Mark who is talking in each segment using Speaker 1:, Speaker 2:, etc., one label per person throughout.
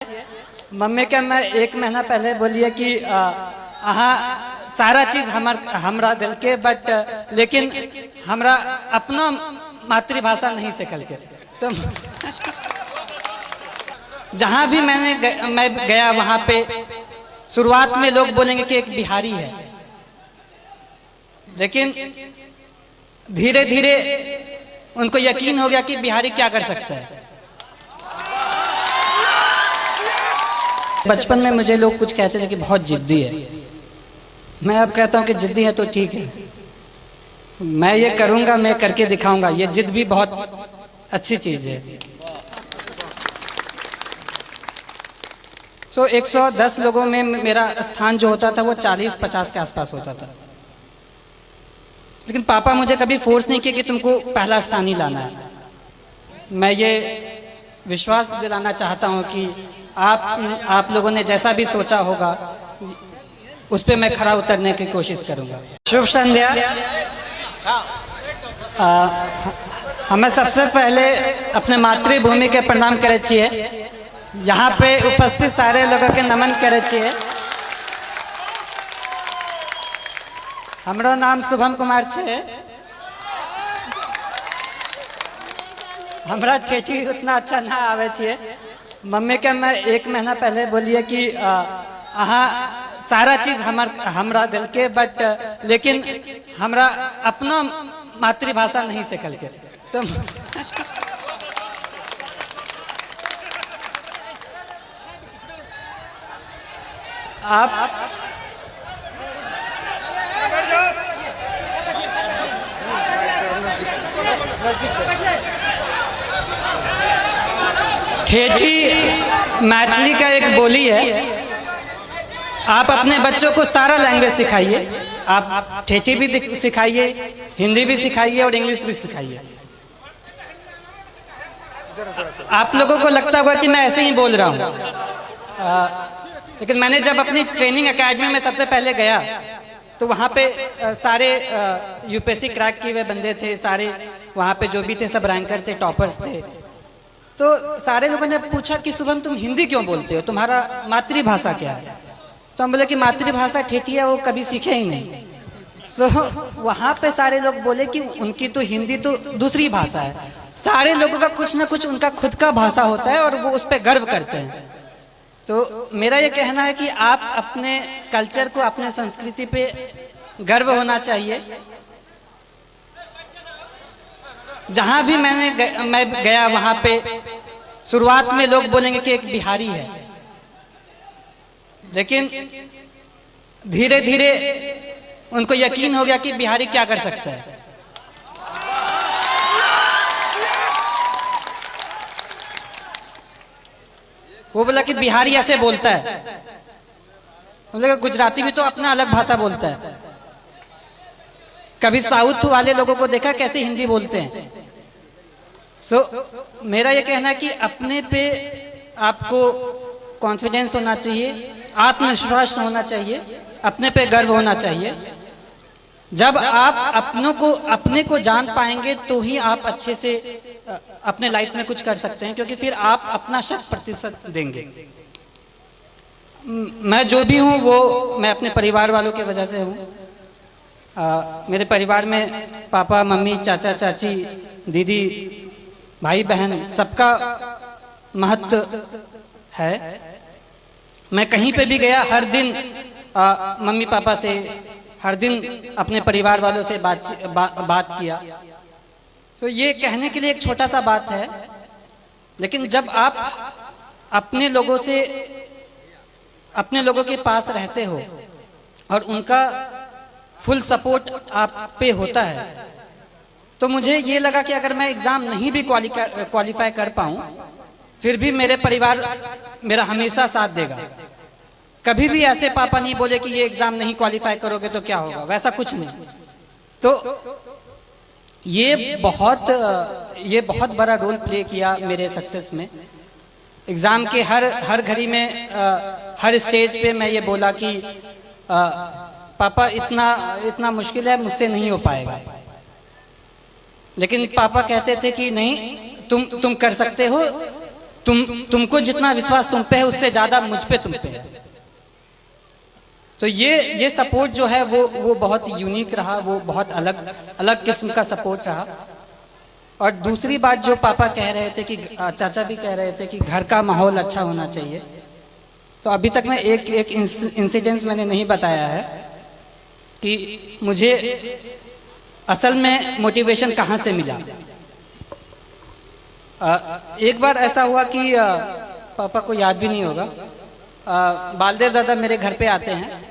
Speaker 1: Mummy के मैं 1 महीना पहले बोलिए कि हाँ सारा चीज हमरा दिल के बट लेकिन हमरा अपना मातृभाषा नहीं सीखल के। तो जहाँ भी मैं गया वहाँ पे शुरुआत में लोग बोलेंगे कि एक बिहारी है, लेकिन धीरे धीरे उनको यकीन हो गया कि बिहारी क्या कर सकता है। बचपन में मुझे लोग कुछ कहते थे कि बहुत जिद्दी है। मैं अब कहता हूँ कि जिद्दी है तो ठीक है, मैं ये करूँगा, मैं करके दिखाऊंगा। ये जिद भी बहुत अच्छी चीज़ है। 110 लोगों में मेरा स्थान जो होता था वो 40-50 के आसपास होता था, लेकिन पापा मुझे कभी फोर्स नहीं किया कि तुमको पहला स्थान ही लाना है। मैं ये विश्वास दिलाना चाहता हूँ कि आप लोगों ने जैसा भी सोचा होगा उस पर मैं खरा उतरने की कोशिश करूँगा। शुभ संध्या। हमें सबसे पहले अपने मातृभूमि के प्रणाम करे छिए। यहाँ पे उपस्थित सारे लोगों के नमन करे छिए। हमरो नाम शुभम कुमार छे। हमरा ठेठी उतना अच्छा ना आवे छे। मम्मी के मैं 1 महीना पहले बोलिए कि हाँ सारा चीज हमरा दिल के बट लेकिन हमरा अपना मातृभाषा नहीं सीखल के। तो आप ठेठी मैथिली का एक बोली है। आप अपने बच्चों को सारा लैंग्वेज सिखाइए। आप ठेठी भी सिखाइए, हिंदी भी सिखाइए और इंग्लिश भी सिखाइए। आप लोगों को लगता होगा कि मैं ऐसे ही बोल रहा हूँ, लेकिन मैंने जब अपनी ट्रेनिंग एकेडमी में सबसे पहले गया तो वहाँ पे सारे यूपीएससी क्रैक किए हुए बंदे थे। सारे वहाँ पे जो भी थे सब रैंकर थे, टॉपर्स थे। तो सारे लोगों ने पूछा कि शुभम तुम हिंदी क्यों बोलते हो, तुम्हारा मातृभाषा क्या है? तो हम बोले कि मातृभाषा ठेठी है, वो कभी सीखे ही नहीं। वहाँ पे सारे लोग बोले कि उनकी तो हिंदी तो दूसरी भाषा है। सारे लोगों का कुछ ना कुछ उनका खुद का भाषा होता है और वो उस पर गर्व करते हैं। तो मेरा ये कहना है कि आप अपने कल्चर को, अपने संस्कृति पे गर्व होना चाहिए। जहाँ भी मैं गया वहाँ पे शुरुआत में लोग बोलेंगे कि एक बिहारी है, लेकिन धीरे धीरे उनको यकीन हो गया कि बिहारी क्या कर सकता है। वो बोला कि बिहारी ऐसे बोलता है। बोले गुजराती भी तो अपना अलग भाषा बोलता है। कभी साउथ वाले लोगों को देखा कैसे हिंदी बोलते हैं। मेरा ये कहना है कि अपने पे आपको कॉन्फिडेंस होना चाहिए, आत्मविश्वास होना चाहिए, अपने पे गर्व होना चाहिए। जब आप अपने को जान पाएंगे तो ही आप अच्छे से अपने लाइफ में कुछ कर सकते हैं, क्योंकि फिर आप अपना 100% देंगे। मैं जो भी हूँ वो मैं अपने परिवार वालों की वजह से हूँ। मेरे परिवार में पापा, मम्मी, चाचा, चाची, दीदी, भाई बहन सबका महत्व है। मैं कहीं पे भी गया हर दिन मम्मी पापा से, हर दिन अपने परिवार वालों से बात किया। तो ये कहने के लिए एक छोटा सा बात है, लेकिन जब आप अपने लोगों के पास रहते हो और उनका फुल सपोर्ट आप पे होता है, तो मुझे ये लगा कि अगर मैं एग्जाम नहीं भी क्वालिफाई कर पाऊँ, फिर भी मेरे परिवार मेरा हमेशा साथ देगा। कभी भी ऐसे पापा नहीं बोले कि ये एग्जाम नहीं क्वालिफाई करोगे तो क्या होगा, वैसा कुछ नहीं। तो ये बहुत बड़ा रोल प्ले किया मेरे सक्सेस में। एग्जाम के हर घड़ी में हर स्टेज पे मैं ये बोला कि पापा इतना मुश्किल है, मुझसे नहीं हो पाएगा। लेकिन पापा कहते थे कि नहीं, तुम कर सकते हो, तुमको जितना विश्वास तुम पे है उससे ज्यादा मुझ पे तुम पे है। तो ये सपोर्ट जो है वो बहुत यूनिक रहा, वो बहुत अलग किस्म का सपोर्ट रहा। और दूसरी बात जो पापा कह रहे थे कि चाचा भी कह रहे थे कि घर का माहौल अच्छा होना चाहिए, तो अभी तक मैं एक इंसिडेंस मैंने नहीं बताया है कि मुझे असल में मोटिवेशन कहाँ से मिला। एक बार ऐसा हुआ कि पापा को याद भी नहीं होगा, बालदेव दादा मेरे घर पे आते हैं।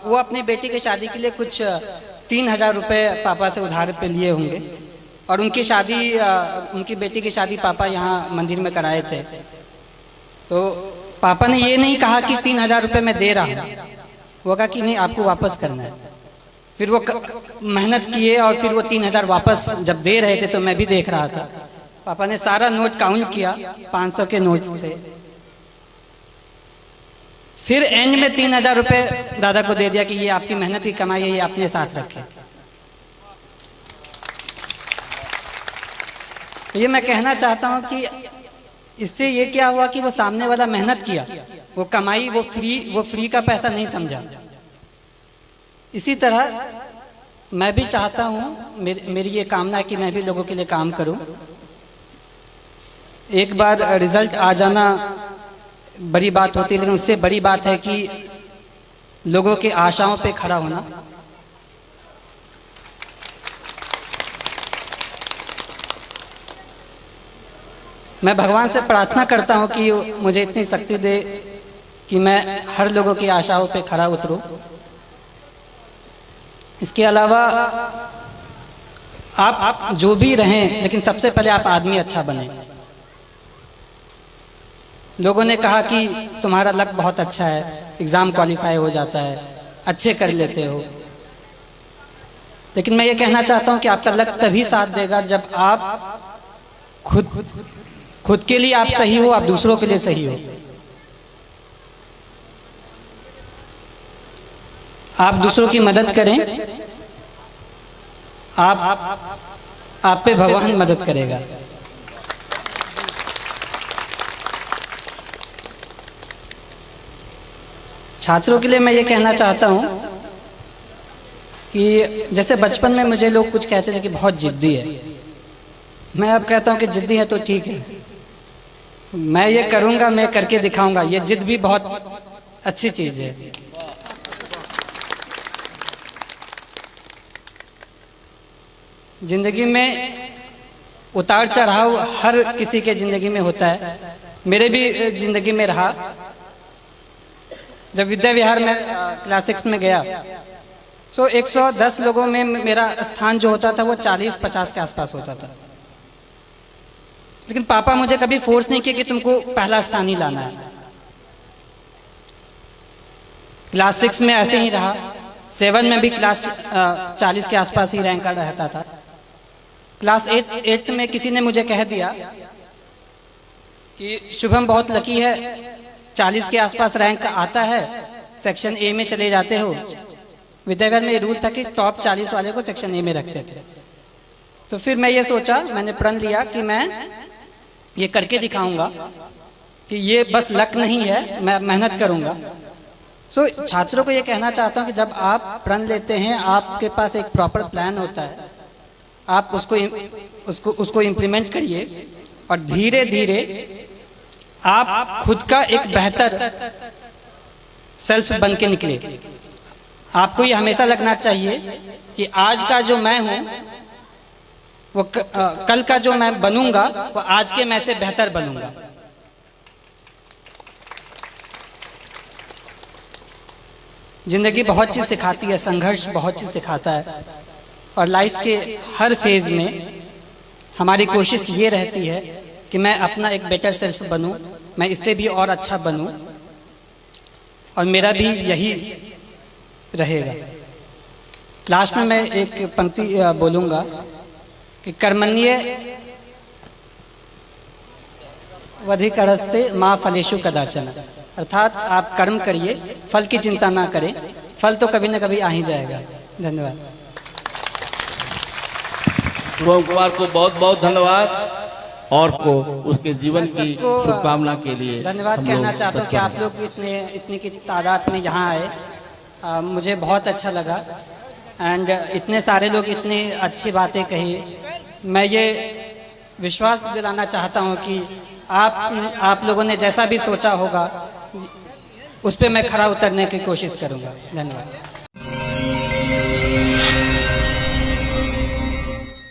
Speaker 1: वो अपनी बेटी की शादी के लिए कुछ 3,000 रुपये पापा से उधार पे लिए होंगे, और उनकी बेटी की शादी पापा यहाँ मंदिर में कराए थे। तो पापा ने ये नहीं कहा कि 3,000 रुपये मैं दे रहा हूँ, वो कहा कि नहीं आपको वापस करना है। फिर वो मेहनत किए और फिर वो 3,000 वापस जब दे रहे थे तो मैं भी देख रहा था। पापा ने सारा नोट काउंट किया 500 के नोट से, फिर एंड में 3,000 रुपये दादा को दे दिया कि ये आपकी मेहनत की कमाई है, ये अपने साथ रखें। ये मैं कहना चाहता हूँ कि इससे ये क्या हुआ कि वो सामने वाला मेहनत किया, वो कमाई, वो फ्री का पैसा नहीं समझा। इसी तरह मैं भी चाहता हूँ, मेरी ये कामना है कि मैं भी लोगों के लिए काम करूँ। एक बार रिजल्ट आ जाना बड़ी बात होती है, लेकिन उससे बड़ी बात है कि लोगों के आशाओं पे खड़ा होना। मैं भगवान से प्रार्थना करता हूँ कि मुझे इतनी शक्ति दे कि मैं हर लोगों की आशाओं पे खड़ा उतरूँ। इसके अलावा आप जो भी रहें, लेकिन सबसे पहले आप आदमी अच्छा बने। लोगों ने कहा कि तुम्हारा लक बहुत अच्छा है, एग्ज़ाम क्वालिफाई हो जाता है, अच्छे कर लेते हो, लेकिन मैं ये कहना चाहता हूँ कि आपका लक तभी साथ देगा जब आप खुद के लिए आप सही हो, आप दूसरों के लिए सही हो। आप दूसरों की मदद करें, आप पे भगवान मदद करेगा। छात्रों के लिए मैं ये कहना चाहता हूँ कि जैसे बचपन में मुझे लोग कुछ कहते थे कि बहुत जिद्दी है, मैं अब कहता हूँ कि जिद्दी है तो ठीक है, मैं ये करूँगा, मैं करके दिखाऊंगा। ये जिद भी बहुत अच्छी चीज़ है। जिंदगी में उतार चढ़ाव हर किसी के जिंदगी में होता है, मेरे भी जिंदगी में रहा। जब विद्या विहार में क्लास 6 में गया तो 110 लोगों में मेरा स्थान जो होता था वो 40-50 के आसपास होता था, लेकिन पापा मुझे कभी फोर्स नहीं किया कि तुमको पहला स्थान ही लाना है। क्लास 6 में ऐसे ही रहा, 7 में भी क्लास 40 के आसपास ही रैंक रहता था। क्लास 8 में किसी ने मुझे कह दिया कि शुभम बहुत लकी है, 40 के आसपास रैंक आता है, सेक्शन ए में चले जाते हो। विद्याविहार में रूल था कि टॉप 40 वाले को सेक्शन ए में रखते थे। तो फिर मैं ये सोचा, मैंने प्रण लिया कि मैं ये करके दिखाऊंगा कि ये बस लक नहीं है, मैं मेहनत करूंगा। छात्रों को ये कहना चाहता हूँ कि जब आप प्रण लेते हैं, आपके पास एक प्रॉपर प्लान होता है, आप उसको इम्प्लीमेंट करिए और धीरे धीरे आप खुद का एक बेहतर सेल्फ बन के निकले। आपको ये हमेशा लगना चाहिए कि आज का जो मैं हूँ वो कल का जो मैं बनूंगा वो आज के मैं से बेहतर बनूंगा। जिंदगी बहुत चीज़ सिखाती है, संघर्ष बहुत चीज़ सिखाता है, और लाइफ के हर फेज में हमारी कोशिश ये रहती है कि मैं अपना एक बेटर सेल्फ बनूं, मैं इससे भी और अच्छा बनूं, और मेरा भी यही रहेगा। लास्ट में मैं एक पंक्ति बोलूँगा कि कर्मण्ये वधिकरस्ते माँ फलेषु कदाचन, अर्थात आप कर्म करिए, फल की चिंता ना करें, फल तो कभी ना कभी आ ही जाएगा। धन्यवाद।
Speaker 2: शुभम कुमार को बहुत बहुत धन्यवाद। और को उसके जीवन की
Speaker 1: सबको,
Speaker 2: शुभकामना के लिए
Speaker 1: धन्यवाद
Speaker 2: हम
Speaker 1: कहना
Speaker 2: लोग
Speaker 1: चाहता हूँ कि आप लोग इतनी की तादाद में यहाँ आए। मुझे बहुत अच्छा लगा एंड इतने सारे लोग इतनी अच्छी बातें कही। मैं ये विश्वास दिलाना चाहता हूँ कि आप लोगों ने जैसा भी सोचा होगा उस पर मैं खरा उतरने की कोशिश करूँगा। धन्यवाद।